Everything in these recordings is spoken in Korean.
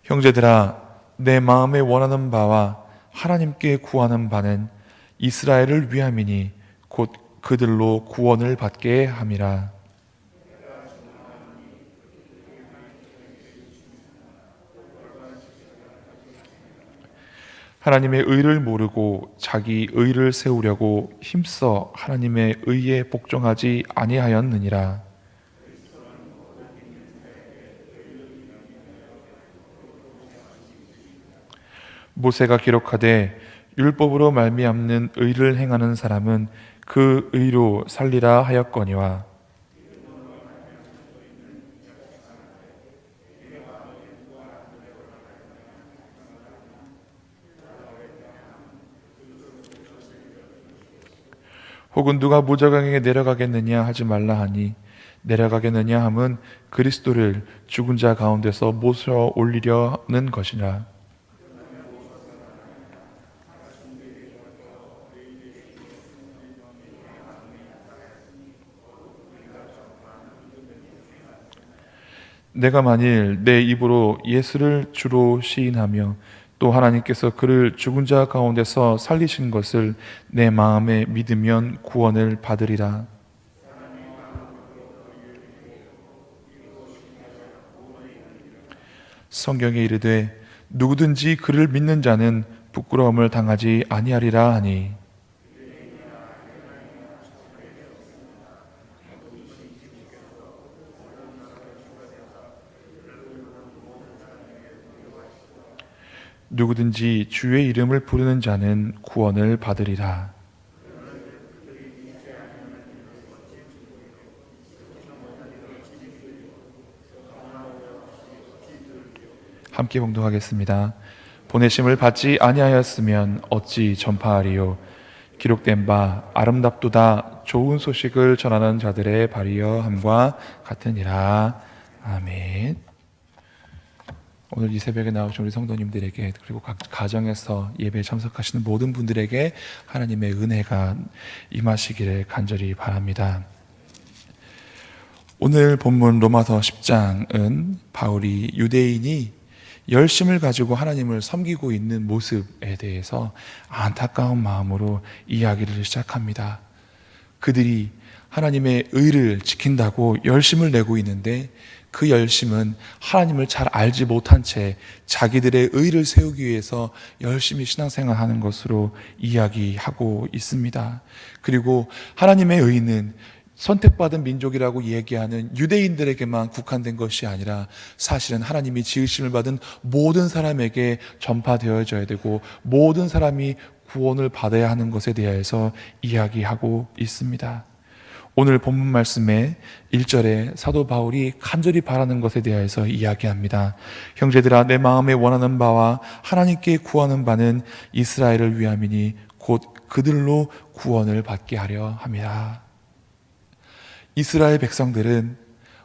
형제들아, 내 마음에 원하는 바와 하나님께 구하는 바는 이스라엘을 위함이니 곧 그들로 구원을 받게 함이라. 하나님의 의를 모르고 자기 의를 세우려고 힘써 하나님의 의에 복종하지 아니하였느니라. 모세가 기록하되 율법으로 말미암는 의를 행하는 사람은 그 의로 살리라 하였거니와, 혹은 누가 무저강에 내려가겠느냐 하지 말라 하니, 내려가겠느냐 함은 그리스도를 죽은 자 가운데서 모셔 올리려는 것이라. 내가 만일 내 입으로 예수를 주로 시인하며 또 하나님께서 그를 죽은 자 가운데서 살리신 것을 내 마음에 믿으면 구원을 받으리라. 성경에 이르되 누구든지 그를 믿는 자는 부끄러움을 당하지 아니하리라 하니, 누구든지 주의 이름을 부르는 자는 구원을 받으리라. 함께 봉독하겠습니다. 보내심을 받지 아니하였으면 어찌 전파하리요. 기록된 바 아름답도다 좋은 소식을 전하는 자들의 발이여 함과 같으니라. 아멘. 오늘 이 새벽에 나오신 우리 성도님들에게, 그리고 각 가정에서 예배에 참석하시는 모든 분들에게 하나님의 은혜가 임하시기를 간절히 바랍니다. 오늘 본문 로마서 10장은 바울이 유대인이 열심을 가지고 하나님을 섬기고 있는 모습에 대해서 안타까운 마음으로 이야기를 시작합니다. 그들이 하나님의 의를 지킨다고 열심을 내고 있는데 그 열심은 하나님을 잘 알지 못한 채 자기들의 의를 세우기 위해서 열심히 신앙생활하는 것으로 이야기하고 있습니다. 그리고 하나님의 의는 선택받은 민족이라고 얘기하는 유대인들에게만 국한된 것이 아니라 사실은 하나님이 지으심을 받은 모든 사람에게 전파되어져야 되고 모든 사람이 구원을 받아야 하는 것에 대해서 이야기하고 있습니다. 오늘 본문 말씀의 1절에 사도 바울이 간절히 바라는 것에 대해서 이야기합니다. 형제들아, 내 마음에 원하는 바와 하나님께 구하는 바는 이스라엘을 위함이니 곧 그들로 구원을 받게 하려 함이라. 이스라엘 백성들은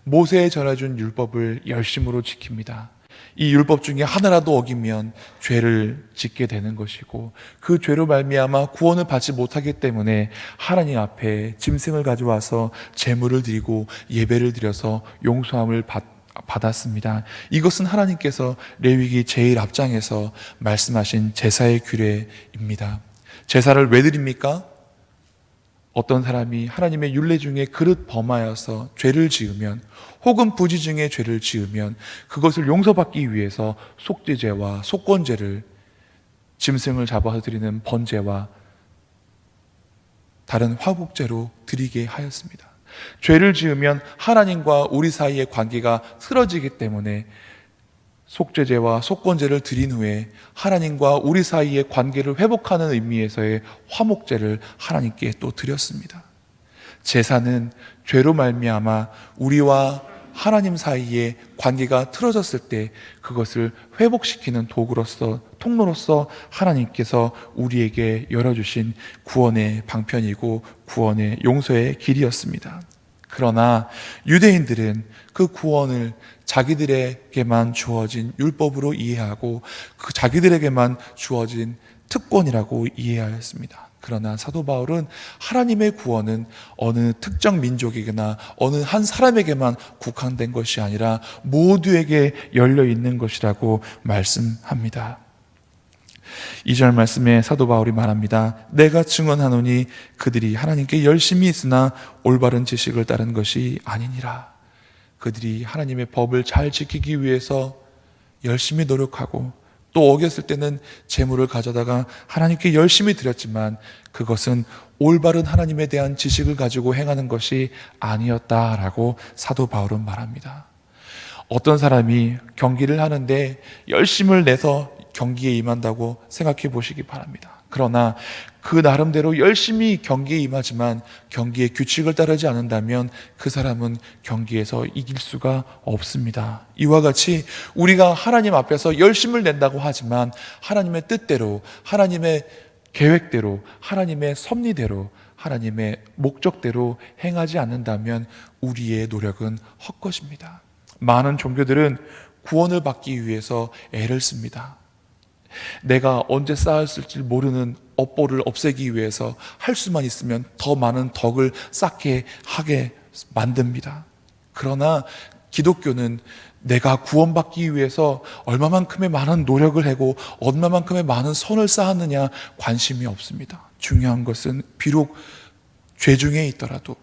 모세에 전해준 율법을 열심으로 지킵니다. 이 율법 중에 하나라도 어기면 죄를 짓게 되는 것이고, 그 죄로 말미암아 구원을 받지 못하기 때문에 하나님 앞에 짐승을 가져와서 제물을 드리고 예배를 드려서 용서함을 받았습니다. 이것은 하나님께서 레위기 제일 앞장에서 말씀하신 제사의 규례입니다. 제사를 왜 드립니까? 어떤 사람이 하나님의 율례 중에 그릇 범하여서 죄를 지으면, 혹은 부지 중에 죄를 지으면 그것을 용서받기 위해서 속죄제와 속건제를, 짐승을 잡아서 드리는 번제와 다른 화목제로 드리게 하였습니다. 죄를 지으면 하나님과 우리 사이의 관계가 틀어지기 때문에 속죄제와 속건제를 드린 후에 하나님과 우리 사이의 관계를 회복하는 의미에서의 화목제를 하나님께 또 드렸습니다. 제사는 죄로 말미암아 우리와 하나님 사이의 관계가 틀어졌을 때 그것을 회복시키는 도구로서, 통로로서 하나님께서 우리에게 열어주신 구원의 방편이고 구원의 용서의 길이었습니다. 그러나 유대인들은 그 구원을 자기들에게만 주어진 율법으로 이해하고 그 자기들에게만 주어진 특권이라고 이해하였습니다. 그러나 사도 바울은 하나님의 구원은 어느 특정 민족에게나 어느 한 사람에게만 국한된 것이 아니라 모두에게 열려 있는 것이라고 말씀합니다. 2절 말씀에 사도 바울이 말합니다. 내가 증언하노니 그들이 하나님께 열심히 있으나 올바른 지식을 따른 것이 아니니라. 그들이 하나님의 법을 잘 지키기 위해서 열심히 노력하고 또 어겼을 때는 재물을 가져다가 하나님께 열심히 드렸지만 그것은 올바른 하나님에 대한 지식을 가지고 행하는 것이 아니었다라고 사도 바울은 말합니다. 어떤 사람이 경기를 하는데 열심을 내서 경기에 임한다고 생각해 보시기 바랍니다. 그러나 그 나름대로 열심히 경기에 임하지만 경기의 규칙을 따르지 않는다면 그 사람은 경기에서 이길 수가 없습니다. 이와 같이 우리가 하나님 앞에서 열심을 낸다고 하지만 하나님의 뜻대로, 하나님의 계획대로, 하나님의 섭리대로, 하나님의 목적대로 행하지 않는다면 우리의 노력은 헛것입니다. 많은 종교들은 구원을 받기 위해서 애를 씁니다. 내가 언제 쌓였을지 모르는 업보를 없애기 위해서 할 수만 있으면 더 많은 덕을 쌓게 하게 만듭니다. 그러나 기독교는 내가 구원받기 위해서 얼마만큼의 많은 노력을 하고 얼마만큼의 많은 선을 쌓았느냐 관심이 없습니다. 중요한 것은 비록 죄 중에 있더라도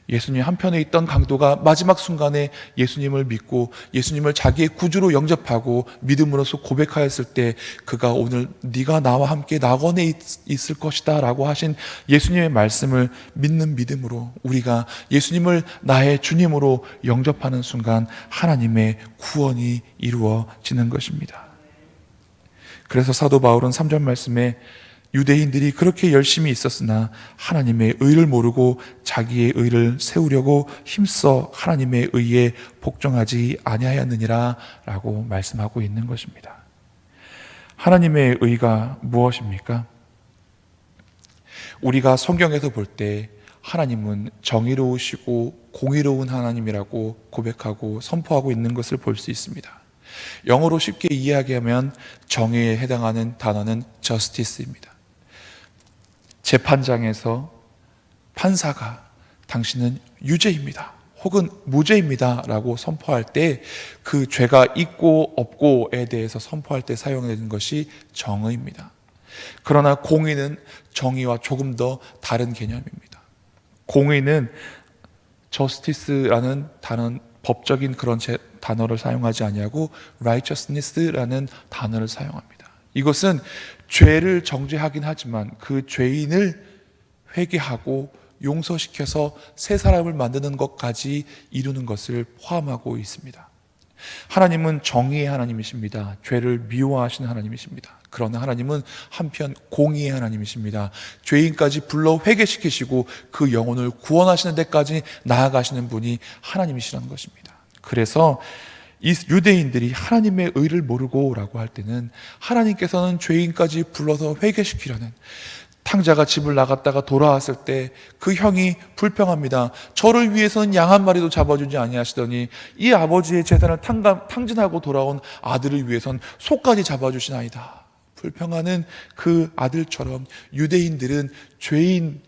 예수님 한편에 있던 강도가 마지막 순간에 예수님을 믿고 예수님을 자기의 구주로 영접하고 믿음으로써 고백하였을 때 그가 오늘 네가 나와 함께 낙원에 있을 것이다 라고 하신 예수님의 말씀을 믿는 믿음으로 우리가 예수님을 나의 주님으로 영접하는 순간 하나님의 구원이 이루어지는 것입니다. 그래서 사도 바울은 3절 말씀에 유대인들이 그렇게 열심히 있었으나 하나님의 의를 모르고 자기의 의를 세우려고 힘써 하나님의 의에 복종하지 아니하였느니라 라고 말씀하고 있는 것입니다. 하나님의 의가 무엇입니까? 우리가 성경에서 볼 때 하나님은 정의로우시고 공의로운 하나님이라고 고백하고 선포하고 있는 것을 볼 수 있습니다. 영어로 쉽게 이야기하면 정의에 해당하는 단어는 justice입니다. 재판장에서 판사가 당신은 유죄입니다. 혹은 무죄입니다. 라고 선포할 때 그 죄가 있고 없고에 대해서 선포할 때 사용되는 것이 정의입니다. 그러나 공의는 정의와 조금 더 다른 개념입니다. 공의는 justice라는 법적인 그런 단어를 사용하지 아니하고 righteousness라는 단어를 사용합니다. 이것은 죄를 정죄하긴 하지만 그 죄인을 회개하고 용서시켜서 새 사람을 만드는 것까지 이루는 것을 포함하고 있습니다. 하나님은 정의의 하나님이십니다. 죄를 미워하시는 하나님이십니다. 그러나 하나님은 한편 공의의 하나님이십니다. 죄인까지 불러 회개시키시고 그 영혼을 구원하시는 데까지 나아가시는 분이 하나님이시라는 것입니다. 그래서 이 유대인들이 하나님의 의를 모르고 라고 할 때는 하나님께서는 죄인까지 불러서 회개시키려는, 탕자가 집을 나갔다가 돌아왔을 때 그 형이 불평합니다. 저를 위해서는 양 한 마리도 잡아주지 아니하시더니 이 아버지의 재산을 탕진하고 돌아온 아들을 위해서는 소까지 잡아주시나이다. 불평하는 그 아들처럼 유대인들은 죄인을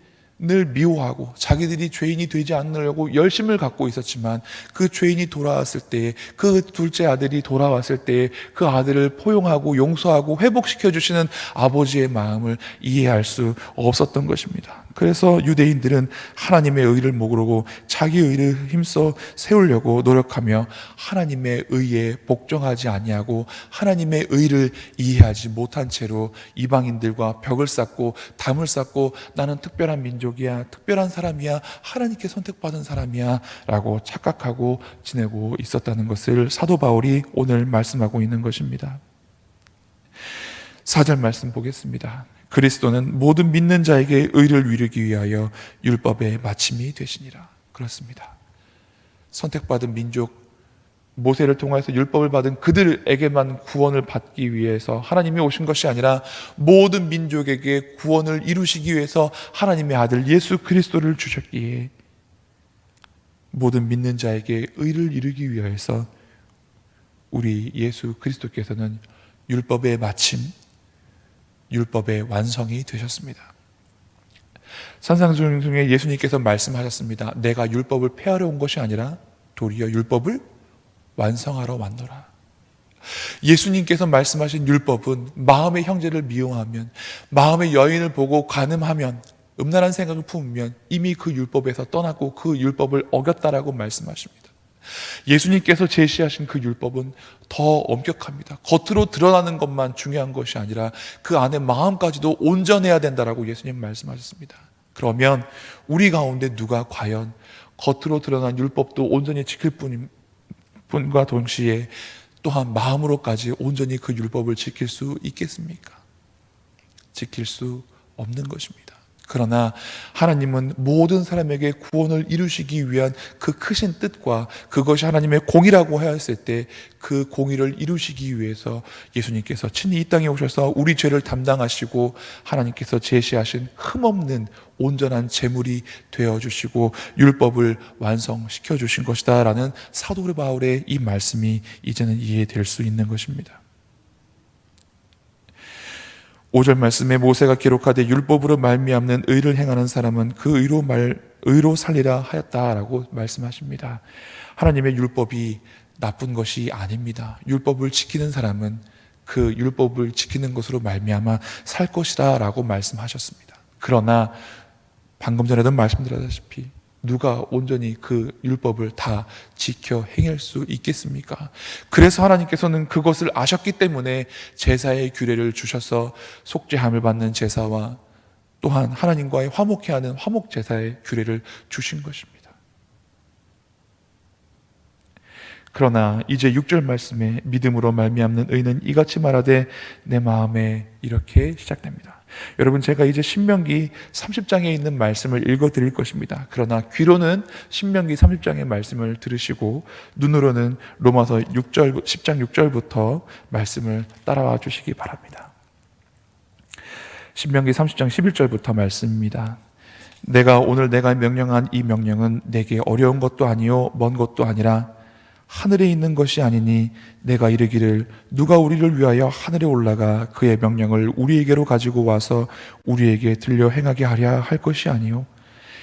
미워하고 자기들이 죄인이 되지 않으려고 열심을 갖고 있었지만 그 죄인이 돌아왔을 때, 그 둘째 아들이 돌아왔을 때 그 아들을 포용하고 용서하고 회복시켜 주시는 아버지의 마음을 이해할 수 없었던 것입니다. 그래서 유대인들은 하나님의 의를 모르고 자기 의를 힘써 세우려고 노력하며 하나님의 의에 복종하지 아니하고 하나님의 의를 이해하지 못한 채로 이방인들과 벽을 쌓고 담을 쌓고 나는 특별한 민족이야, 특별한 사람이야, 하나님께 선택받은 사람이야 라고 착각하고 지내고 있었다는 것을 사도 바울이 오늘 말씀하고 있는 것입니다. 4절 말씀 보겠습니다. 그리스도는 모든 믿는 자에게 의를 이루기 위하여 율법의 마침이 되시니라. 그렇습니다. 선택받은 민족, 모세를 통해서 율법을 받은 그들에게만 구원을 받기 위해서 하나님이 오신 것이 아니라 모든 민족에게 구원을 이루시기 위해서 하나님의 아들 예수 그리스도를 주셨기에 모든 믿는 자에게 의를 이루기 위해서 우리 예수 그리스도께서는 율법의 마침, 율법의 완성이 되셨습니다. 산상수훈 중에 예수님께서 말씀하셨습니다. 내가 율법을 폐하러 온 것이 아니라 도리어 율법을 완성하러 왔노라. 예수님께서 말씀하신 율법은 마음의 형제를 미워하면, 마음의 여인을 보고 간음하면, 음란한 생각을 품으면 이미 그 율법에서 떠나고 그 율법을 어겼다라고 말씀하십니다. 예수님께서 제시하신 그 율법은 더 엄격합니다. 겉으로 드러나는 것만 중요한 것이 아니라 그 안에 마음까지도 온전해야 된다라고 예수님 말씀하셨습니다. 그러면 우리 가운데 누가 과연 겉으로 드러난 율법도 온전히 지킬 뿐과 동시에 또한 마음으로까지 온전히 그 율법을 지킬 수 있겠습니까? 지킬 수 없는 것입니다. 그러나 하나님은 모든 사람에게 구원을 이루시기 위한 그 크신 뜻과 그것이 하나님의 공의라고 하였을 때 그 공의를 이루시기 위해서 예수님께서 친히 이 땅에 오셔서 우리 죄를 담당하시고 하나님께서 제시하신 흠없는 온전한 제물이 되어주시고 율법을 완성시켜 주신 것이다 라는 사도 바울의 이 말씀이 이제는 이해될 수 있는 것입니다. 5절 말씀에 모세가 기록하되 율법으로 말미암는 의를 행하는 사람은 그 의로 살리라 하였다라고 말씀하십니다. 하나님의 율법이 나쁜 것이 아닙니다. 율법을 지키는 사람은 그 율법을 지키는 것으로 말미암아 살 것이다 라고 말씀하셨습니다. 그러나 방금 전에도 말씀드렸다시피 누가 온전히 그 율법을 다 지켜 행할 수 있겠습니까? 그래서 하나님께서는 그것을 아셨기 때문에 제사의 규례를 주셔서 속죄함을 받는 제사와 또한 하나님과의 화목케 하는 화목 제사의 규례를 주신 것입니다. 그러나 이제 6절 말씀에 믿음으로 말미암는 의는 이같이 말하되 내 마음에 이렇게 시작됩니다. 여러분, 제가 이제 신명기 30장에 있는 말씀을 읽어드릴 것입니다. 그러나 귀로는 신명기 30장의 말씀을 들으시고 눈으로는 로마서 10장 6절부터 말씀을 따라와 주시기 바랍니다. 신명기 30장 11절부터 말씀입니다. 오늘 내가 명령한 이 명령은 내게 어려운 것도 아니요 먼 것도 아니라 하늘에 있는 것이 아니니 내가 이르기를 누가 우리를 위하여 하늘에 올라가 그의 명령을 우리에게로 가지고 와서 우리에게 들려 행하게 하랴 할 것이 아니요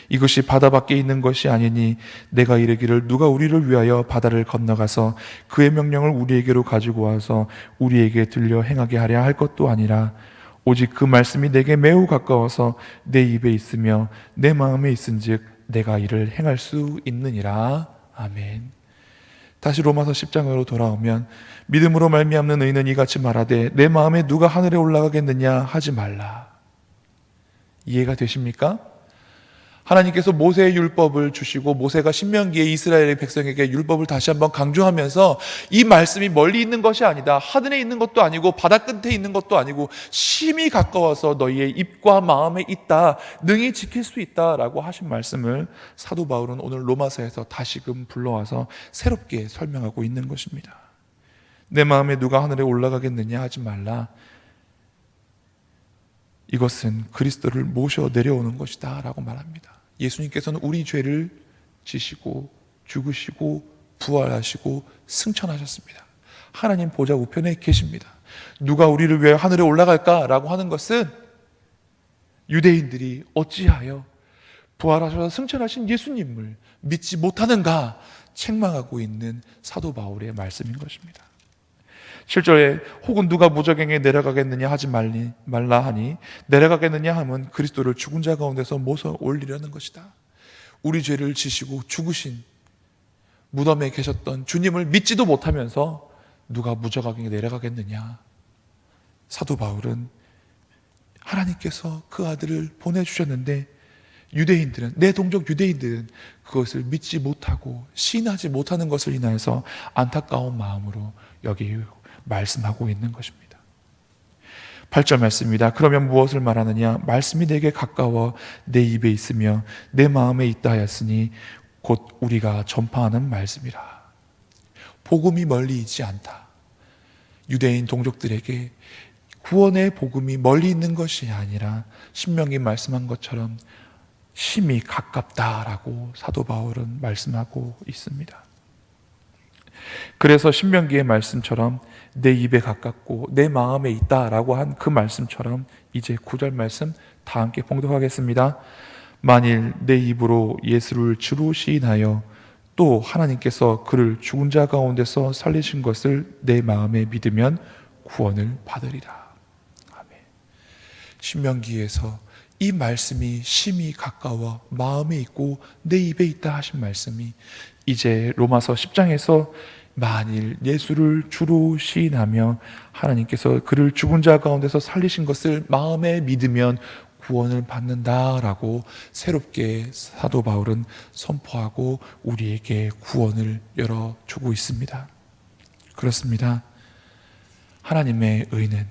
이것이 바다 밖에 있는 것이 아니니 내가 이르기를 누가 우리를 위하여 바다를 건너가서 그의 명령을 우리에게로 가지고 와서 우리에게 들려 행하게 하랴 할 것도 아니라 오직 그 말씀이 내게 매우 가까워서 내 입에 있으며 내 마음에 있은즉 내가 이를 행할 수 있느니라. 아멘. 다시 로마서 10장으로 돌아오면 믿음으로 말미암는 의는 이같이 말하되 내 마음에 누가 하늘에 올라가겠느냐 하지 말라. 이해가 되십니까? 하나님께서 모세의 율법을 주시고 모세가 신명기에 이스라엘의 백성에게 율법을 다시 한번 강조하면서 이 말씀이 멀리 있는 것이 아니다. 하늘에 있는 것도 아니고 바다 끝에 있는 것도 아니고 심히 가까워서 너희의 입과 마음에 있다. 능히 지킬 수 있다라고 하신 말씀을 사도 바울은 오늘 로마서에서 다시금 불러와서 새롭게 설명하고 있는 것입니다. 내 마음에 누가 하늘에 올라가겠느냐 하지 말라. 이것은 그리스도를 모셔 내려오는 것이다 라고 말합니다. 예수님께서는 우리 죄를 지시고 죽으시고 부활하시고 승천하셨습니다. 하나님 보좌 우편에 계십니다. 누가 우리를 위해 하늘에 올라갈까라고 하는 것은 유대인들이 어찌하여 부활하셔서 승천하신 예수님을 믿지 못하는가 책망하고 있는 사도 바울의 말씀인 것입니다. 7절에 혹은 누가 무저갱에 내려가겠느냐 하지 말라 하니 내려가겠느냐 함은 그리스도를 죽은 자 가운데서 모셔 올리려는 것이다. 우리 죄를 지시고 죽으신 무덤에 계셨던 주님을 믿지도 못하면서 누가 무저갱에 내려가겠느냐. 사도 바울은 하나님께서 그 아들을 보내주셨는데 유대인들은, 내 동족 유대인들은 그것을 믿지 못하고 시인하지 못하는 것을 인하여서 안타까운 마음으로 여기 말씀하고 있는 것입니다. 8절 말씀입니다. 그러면 무엇을 말하느냐? 말씀이 내게 가까워 내 입에 있으며 내 마음에 있다 하였으니 곧 우리가 전파하는 말씀이라. 복음이 멀리 있지 않다. 유대인 동족들에게 구원의 복음이 멀리 있는 것이 아니라 신명기 말씀한 것처럼 심히 가깝다라고 사도 바울은 말씀하고 있습니다. 그래서 신명기의 말씀처럼 내 입에 가깝고 내 마음에 있다라고 한 그 말씀처럼 이제 9절 말씀 다 함께 봉독하겠습니다. 만일 내 입으로 예수를 주로 시인하여 또 하나님께서 그를 죽은 자 가운데서 살리신 것을 내 마음에 믿으면 구원을 받으리라. 아멘. 신명기에서 이 말씀이 심히 가까워 마음에 있고 내 입에 있다 하신 말씀이 이제 로마서 10장에서 만일 예수를 주로 시인하며 하나님께서 그를 죽은 자 가운데서 살리신 것을 마음에 믿으면 구원을 받는다라고 새롭게 사도 바울은 선포하고 우리에게 구원을 열어주고 있습니다. 그렇습니다. 하나님의 의는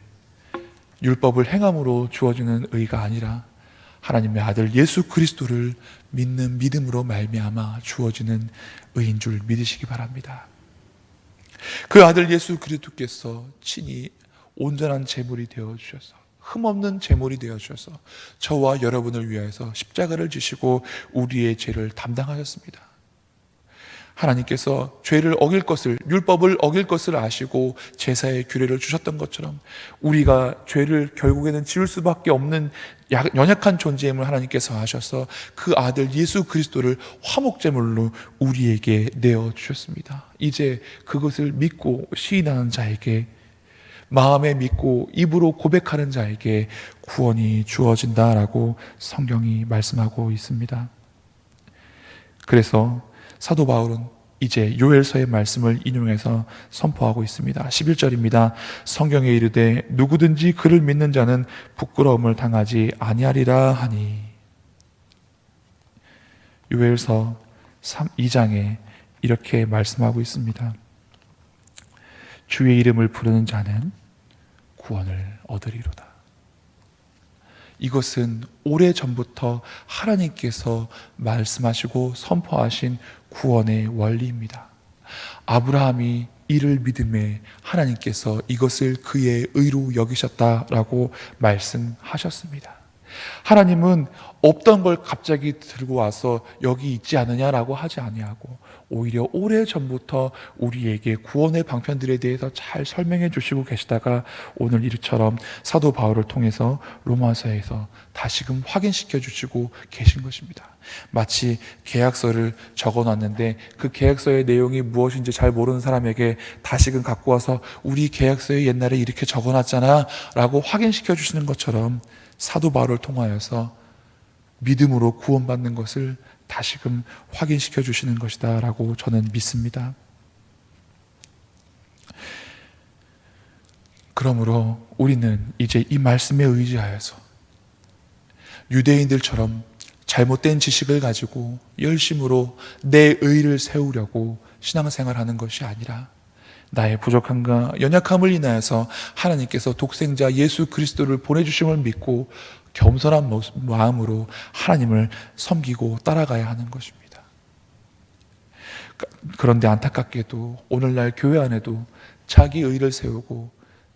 율법을 행함으로 주어지는 의가 아니라 하나님의 아들 예수 그리스도를 믿는 믿음으로 말미암아 주어지는 의인 줄 믿으시기 바랍니다. 그 아들 예수 그리스도께서 친히 온전한 제물이 되어주셔서 흠없는 제물이 되어주셔서 저와 여러분을 위하여서 십자가를 지시고 우리의 죄를 담당하셨습니다. 하나님께서 죄를 어길 것을, 율법을 어길 것을 아시고 제사의 규례를 주셨던 것처럼 우리가 죄를 결국에는 지을 수밖에 없는 연약한 존재임을 하나님께서 아셔서 그 아들 예수 그리스도를 화목제물로 우리에게 내어주셨습니다. 이제 그것을 믿고 시인하는 자에게, 마음에 믿고 입으로 고백하는 자에게 구원이 주어진다라고 성경이 말씀하고 있습니다. 그래서 사도 바울은 이제 요엘서의 말씀을 인용해서 선포하고 있습니다. 11절입니다. 성경에 이르되 누구든지 그를 믿는 자는 부끄러움을 당하지 아니하리라 하니. 요엘서 2장에 이렇게 말씀하고 있습니다. 주의 이름을 부르는 자는 구원을 얻으리로다. 이것은 오래전부터 하나님께서 말씀하시고 선포하신 구원의 원리입니다. 아브라함이 이를 믿음에 하나님께서 이것을 그의 의로 여기셨다라고 말씀하셨습니다. 하나님은 없던 걸 갑자기 들고 와서 여기 있지 않느냐라고 하지 아니하고 오히려 오래전부터 우리에게 구원의 방편들에 대해서 잘 설명해 주시고 계시다가 오늘 이처럼 사도 바울을 통해서 로마서에서 다시금 확인시켜 주시고 계신 것입니다. 마치 계약서를 적어놨는데 그 계약서의 내용이 무엇인지 잘 모르는 사람에게 다시금 갖고 와서 우리 계약서에 옛날에 이렇게 적어놨잖아 라고 확인시켜 주시는 것처럼 사도 바울을 통하여서 믿음으로 구원받는 것을 다시금 확인시켜 주시는 것이다 라고 저는 믿습니다. 그러므로 우리는 이제 이 말씀에 의지하여서 유대인들처럼 잘못된 지식을 가지고 열심으로 내 의를 세우려고 신앙생활하는 것이 아니라 나의 부족함과 연약함을 인하여서 하나님께서 독생자 예수 그리스도를 보내주심을 믿고 겸손한 마음으로 하나님을 섬기고 따라가야 하는 것입니다. 그런데 안타깝게도 오늘날 교회 안에도 자기 의를 세우고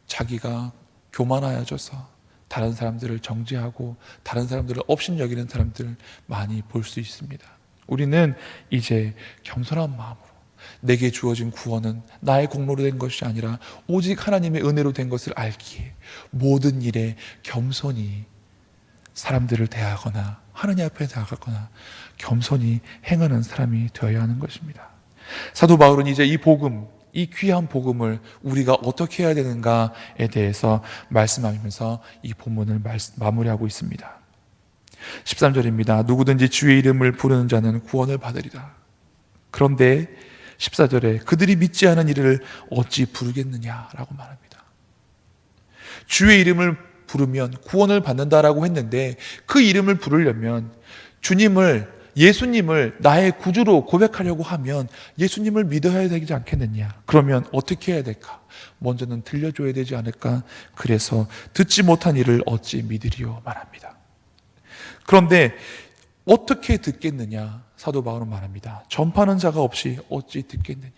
자기가 교만하여져서 다른 사람들을 정죄하고 다른 사람들을 업신여기는 사람들을 많이 볼 수 있습니다. 우리는 이제 겸손한 마음으로 내게 주어진 구원은 나의 공로로 된 것이 아니라 오직 하나님의 은혜로 된 것을 알기에 모든 일에 겸손히 사람들을 대하거나 하느님 앞에 나아가거나 겸손히 행하는 사람이 되어야 하는 것입니다. 사도 바울은 이제 이 복음, 이 귀한 복음을 우리가 어떻게 해야 되는가에 대해서 말씀하면서 이 본문을 마무리하고 있습니다. 13절입니다. 누구든지 주의 이름을 부르는 자는 구원을 받으리라. 그런데 14절에 그들이 믿지 않은 이를 어찌 부르겠느냐라고 말합니다. 주의 이름을 부르면 구원을 받는다라고 했는데 그 이름을 부르려면 예수님을 나의 구주로 고백하려고 하면 예수님을 믿어야 되지 않겠느냐? 그러면 어떻게 해야 될까? 먼저는 들려줘야 되지 않을까? 그래서 듣지 못한 이를 어찌 믿으리요 말합니다. 그런데 어떻게 듣겠느냐? 사도 바울은 말합니다. 전파하는 자가 없이 어찌 듣겠느냐?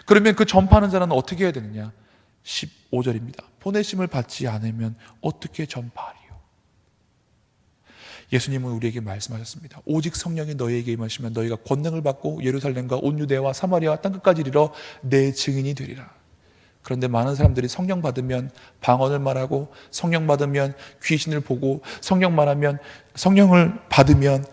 그러면 그 전파하는 자는 어떻게 해야 되느냐? 15절입니다. 보내심을 받지 않으면 어떻게 전파하리요? 예수님은 우리에게 말씀하셨습니다. 오직 성령이 너희에게 임하시면 너희가 권능을 받고 예루살렘과 온 유대와 사마리아와 땅끝까지 이르러 내 증인이 되리라. 그런데 많은 사람들이 성령 받으면 방언을 말하고, 성령 받으면 귀신을 보고, 성령을 받으면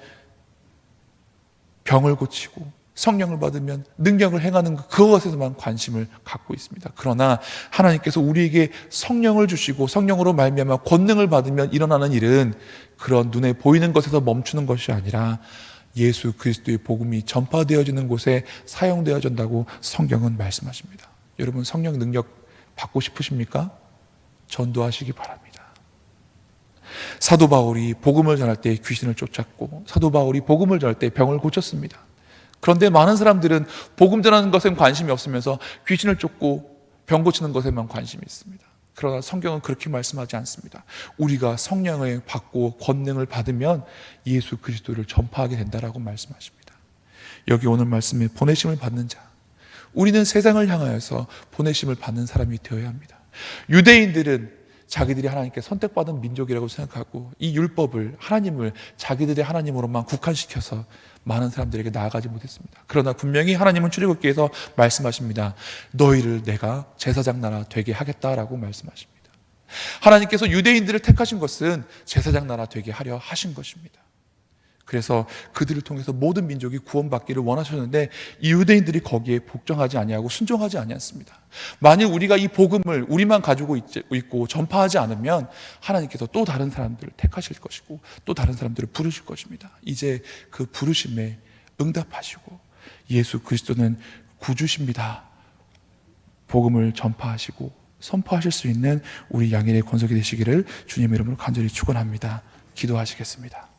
병을 고치고, 성령을 받으면 능력을 행하는 그것에서만 관심을 갖고 있습니다. 그러나 하나님께서 우리에게 성령을 주시고 성령으로 말미암아 권능을 받으면 일어나는 일은 그런 눈에 보이는 것에서 멈추는 것이 아니라 예수 그리스도의 복음이 전파되어지는 곳에 사용되어진다고 성경은 말씀하십니다. 여러분, 성령 능력 받고 싶으십니까? 전도하시기 바랍니다. 사도 바울이 복음을 전할 때 귀신을 쫓았고, 사도 바울이 복음을 전할 때 병을 고쳤습니다. 그런데 많은 사람들은 복음 전하는 것엔 관심이 없으면서 귀신을 쫓고 병 고치는 것에만 관심이 있습니다. 그러나 성경은 그렇게 말씀하지 않습니다. 우리가 성령을 받고 권능을 받으면 예수 그리스도를 전파하게 된다라고 말씀하십니다. 여기 오늘 말씀에 보내심을 받는 자, 우리는 세상을 향하여서 보내심을 받는 사람이 되어야 합니다. 유대인들은 자기들이 하나님께 선택받은 민족이라고 생각하고 이 율법을, 하나님을 자기들의 하나님으로만 국한시켜서 많은 사람들에게 나아가지 못했습니다. 그러나 분명히 하나님은 출애굽기에서 말씀하십니다. 너희를 내가 제사장 나라 되게 하겠다라고 말씀하십니다. 하나님께서 유대인들을 택하신 것은 제사장 나라 되게 하려 하신 것입니다. 그래서 그들을 통해서 모든 민족이 구원받기를 원하셨는데 이 유대인들이 거기에 복종하지 아니하고 순종하지 아니했습니다. 만일 우리가 이 복음을 우리만 가지고 있고 전파하지 않으면 하나님께서 또 다른 사람들을 택하실 것이고 또 다른 사람들을 부르실 것입니다. 이제 그 부르심에 응답하시고 예수 그리스도는 구주십니다. 복음을 전파하시고 선포하실 수 있는 우리 양일의 권속이 되시기를 주님의 이름으로 간절히 축원합니다. 기도하시겠습니다.